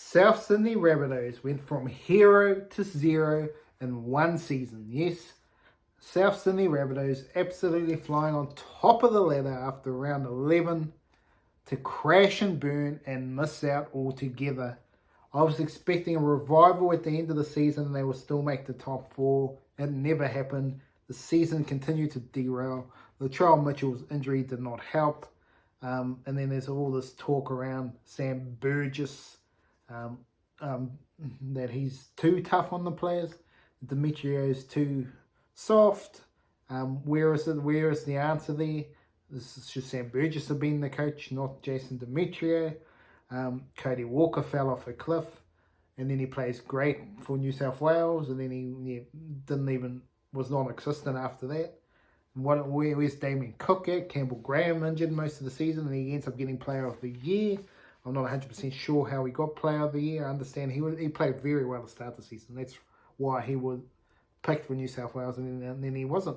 South Sydney Rabbitohs went from hero to zero in one season. Yes, South Sydney Rabbitohs absolutely flying on top of the ladder after round 11 to crash and burn and miss out altogether. I was expecting a revival at the end of the season and they would still make the top four. It never happened. The season continued to derail. Latrell Mitchell's injury did not help. And then there's all this talk around Sam Burgess that he's too tough on the players. Demetrio's too soft. Where is the answer there? This should Sam Burgess have been the coach, not Jason Demetrio. Cody Walker fell off a cliff, and then he plays great for New South Wales, and then he was non-existent after that. Where's Damien Cook at? Campbell Graham injured most of the season, and he ends up getting Player of the Year. I'm not 100% sure how he got Player of the Year. I understand he played very well to start the season. That's why he was picked for New South Wales, and then he wasn't.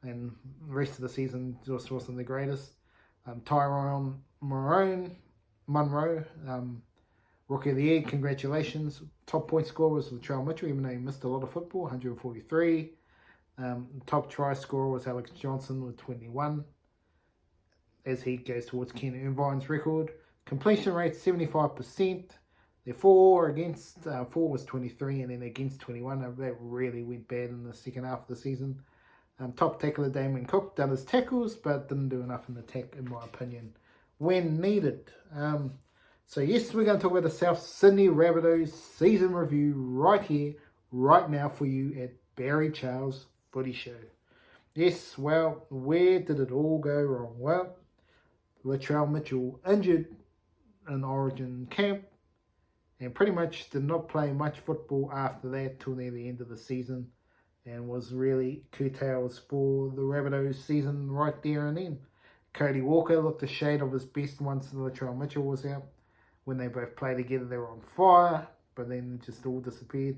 And the rest of the season just wasn't the greatest. Tyrone Munro, Rookie of the Year, congratulations. Top point scorer was Latrell Mitchell, even though he missed a lot of football, 143. Top try scorer was Alex Johnson with 21, as he goes towards Ken Irvine's record. Completion rate 75%. Their for was 23, and then against 21. That really went bad in the second half of the season. Top tackler Damien Cook done his tackles, but didn't do enough in the tack, in my opinion, when needed. So yes, we're going to talk about the South Sydney Rabbitohs season review right here, right now for you at Barry Charles Footy Show. Yes, well, where did it all go wrong? Well, Latrell Mitchell injured in Origin camp and pretty much did not play much football after that till near the end of the season, and was really curtailed for the Rabbitohs season right there and then. Cody Walker looked a shade of his best once Latrell Mitchell was out. When they both played together, they were on fire, but then just all disappeared.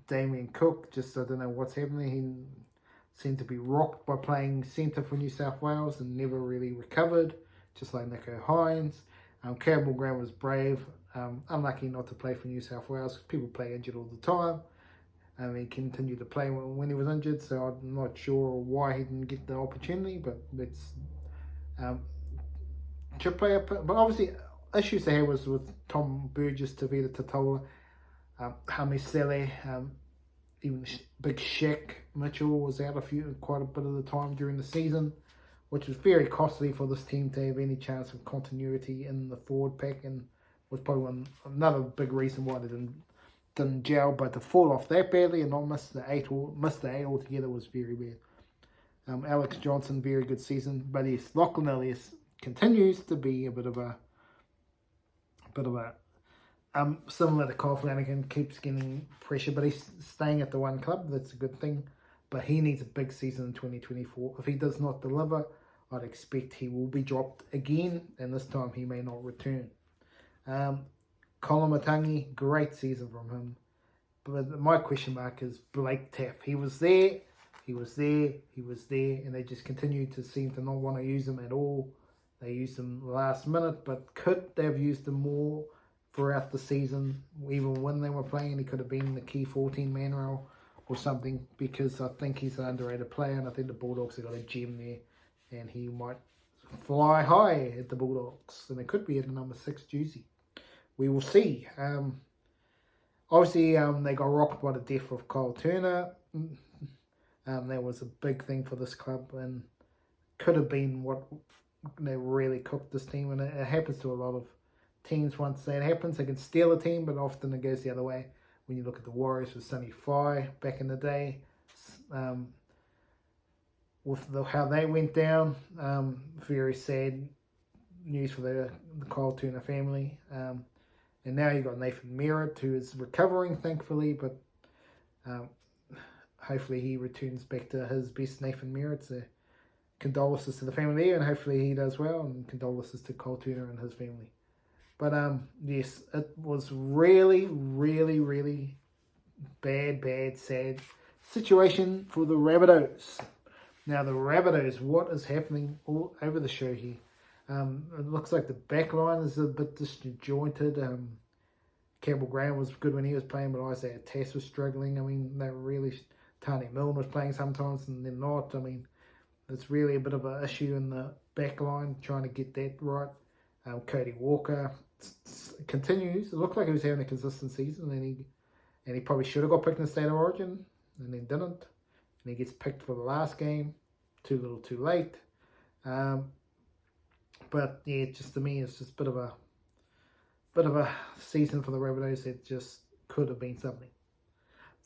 Damien Cook, I don't know what's happening. He seemed to be rocked by playing centre for New South Wales and never really recovered, just like Nico Hines. Campbell Graham was brave. Unlucky not to play for New South Wales. People play injured all the time. He continued to play when he was injured, so I'm not sure why he didn't get the opportunity, but let's should play up. But obviously, issues they had was with Tom Burgess, Tavita Tatola, Hami Sele, even Big Shaq Mitchell was out quite a bit of the time during the season, which was very costly for this team to have any chance of continuity in the forward pack, and was probably another big reason why they didn't gel. But to fall off that badly and not miss the eight altogether was very bad. Alex Johnson, very good season, but yes, Lachlan Ellis continues to be a bit of a similar to Kyle Flanagan, keeps getting pressure, but he's staying at the one club. That's a good thing, but he needs a big season in 2024. If he does not deliver, I'd expect he will be dropped again, and this time he may not return. Colin Matangi, great season from him, but my question mark is Blake Taff. He was there, and they just continue to seem to not want to use him at all. They used him last minute, but could they have used him more throughout the season? Even when they were playing, he could have been the key 14-man role or something, because I think he's an underrated player, and I think the Bulldogs have got a gem there, and he might fly high at the Bulldogs, and it could be at the number 6 jersey. We will see. Obviously, they got rocked by the death of Kyle Turner. That was a big thing for this club, and could have been what they really cooked this team. And it happens to a lot of teams. Once that happens, they can steal a team, but often it goes the other way. When you look at the Warriors with Sonny Fye back in the day, with how they went down, very sad news for the Kyle Turner family. And now you've got Nathan Merritt, who is recovering, thankfully, but hopefully he returns back to his best. Nathan Merritt. So condolences to the family there, and hopefully he does well, and condolences to Kyle Turner and his family. But yes, it was really, really, really bad, sad situation for the Rabbitohs. Now the Rabbitohs, what is happening all over the show here? It looks like the back line is a bit disjointed. Campbell Graham was good when he was playing, but Isaiah Tess was struggling. I mean, they were really... Tony Milne was playing sometimes and then not. I mean, it's really a bit of an issue in the back line, trying to get that right. Cody Walker continues. It looked like he was having a consistent season, and he probably should have got picked in the State of Origin, and then didn't. And he gets picked for the last game. Too little, too late. But yeah, just to me, it's just a bit of a season for the Rabbitohs that just could have been something.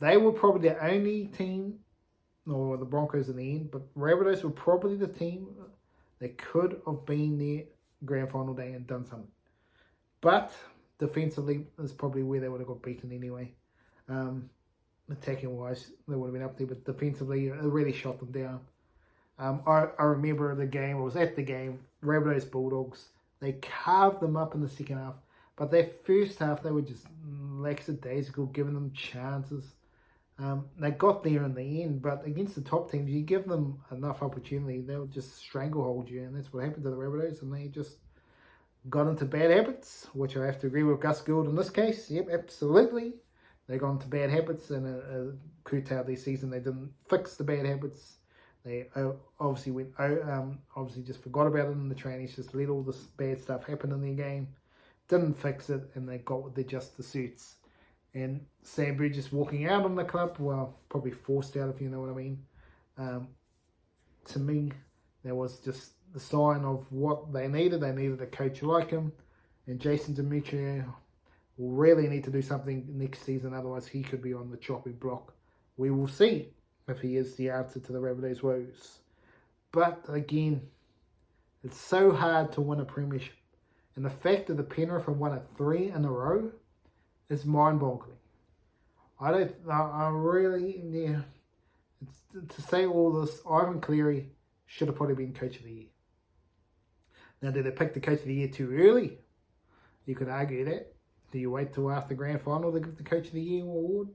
They were probably the only team, or the Broncos in the end, but Rabbitohs were probably the team that could have been there grand final day and done something. But defensively is probably where they would have got beaten anyway. Attacking wise, they would have been up there, but defensively, it really shot them down. I remember the game, I was at the game, Rabbitohs Bulldogs, they carved them up in the second half, but their first half, they were just lackadaisical, giving them chances. They got there in the end, but against the top teams, you give them enough opportunity, they'll just stranglehold you, and that's what happened to the Rabbitohs, and they just got into bad habits, which I have to agree with Gus Gould in this case. Yep, absolutely. They got into bad habits and curtailed their season. They didn't fix the bad habits. They obviously just forgot about it in the trainees, just let all this bad stuff happen in their game, didn't fix it, and they got with just the suits. And Sam Burgess walking out on the club, well, probably forced out if you know what I mean. To me, that was just the sign of what they needed. They needed a coach like him, and Jason Demetriou will really need to do something next season, otherwise he could be on the chopping block. We will see if he is the answer to the Rabbitohs' woes. But again, it's so hard to win a premiership. And the fact that the Penrith have won it 3 in a row is mind-boggling. I really, to say all this, Ivan Cleary should have probably been Coach of the Year. Now, did they pick the Coach of the Year too early? You could argue that. Do you wait till after grand final to give the Coach of the Year award?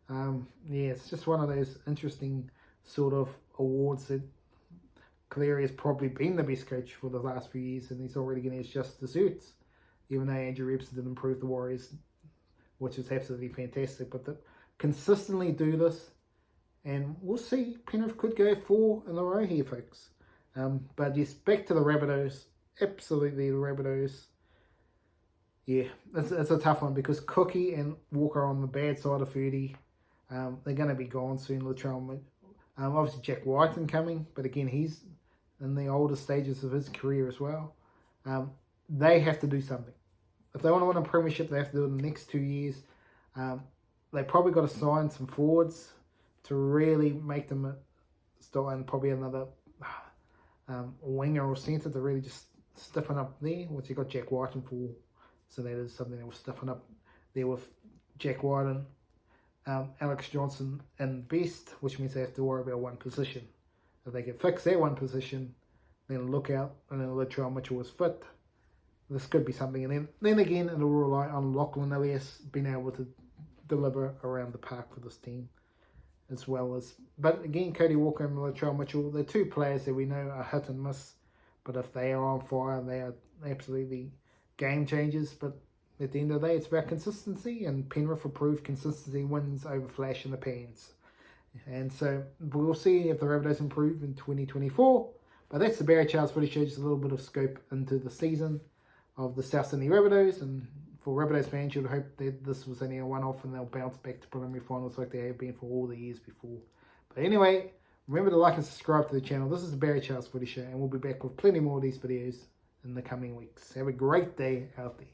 Yeah, it's just one of those interesting sort of awards that Cleary has probably been the best coach for the last few years, and he's already getting his just desserts, even though Andrew Epson did improve the Warriors, which is absolutely fantastic. But to consistently do this, and we'll see, Penrith could go 4 in a row here, folks. But yes, back to the Rabbitohs. Absolutely, the Rabbitohs. Yeah, it's a tough one because Cookie and Walker are on the bad side of Footy. They're going to be gone soon. Latrell, obviously Jack Whiten coming, but again, he's in the older stages of his career as well. They have to do something. If they want to win a premiership, they have to do it in the next 2 years. They probably got to sign some forwards to really make them start, and probably another winger or centre to really just stiffen up there, which you got Jack Whiten for. So that is something that will stiffen up there with Jack Whiten, Alex Johnson and best, which means they have to worry about one position. If they can fix that one position, then look out, and then Latrell Mitchell was fit. This could be something. And then again, it'll rely on Lachlan Ilias being able to deliver around the park for this team as well as. But again, Cody Walker and Latrell Mitchell, they're two players that we know are hit and miss. But if they are on fire, they are absolutely game changers. But at the end of the day, it's about consistency, and Penrith will prove consistency wins over flash in the pans. And so we'll see if the Rabbitohs improve in 2024. But that's the Barry Charles Footy Show, just a little bit of scope into the season of the South Sydney Rabbitohs. And for Rabbitohs fans, you'd hope that this was only a one-off and they'll bounce back to preliminary finals like they have been for all the years before. But anyway, remember to like and subscribe to the channel. This is the Barry Charles Footy Show, and we'll be back with plenty more of these videos in the coming weeks. Have a great day out there.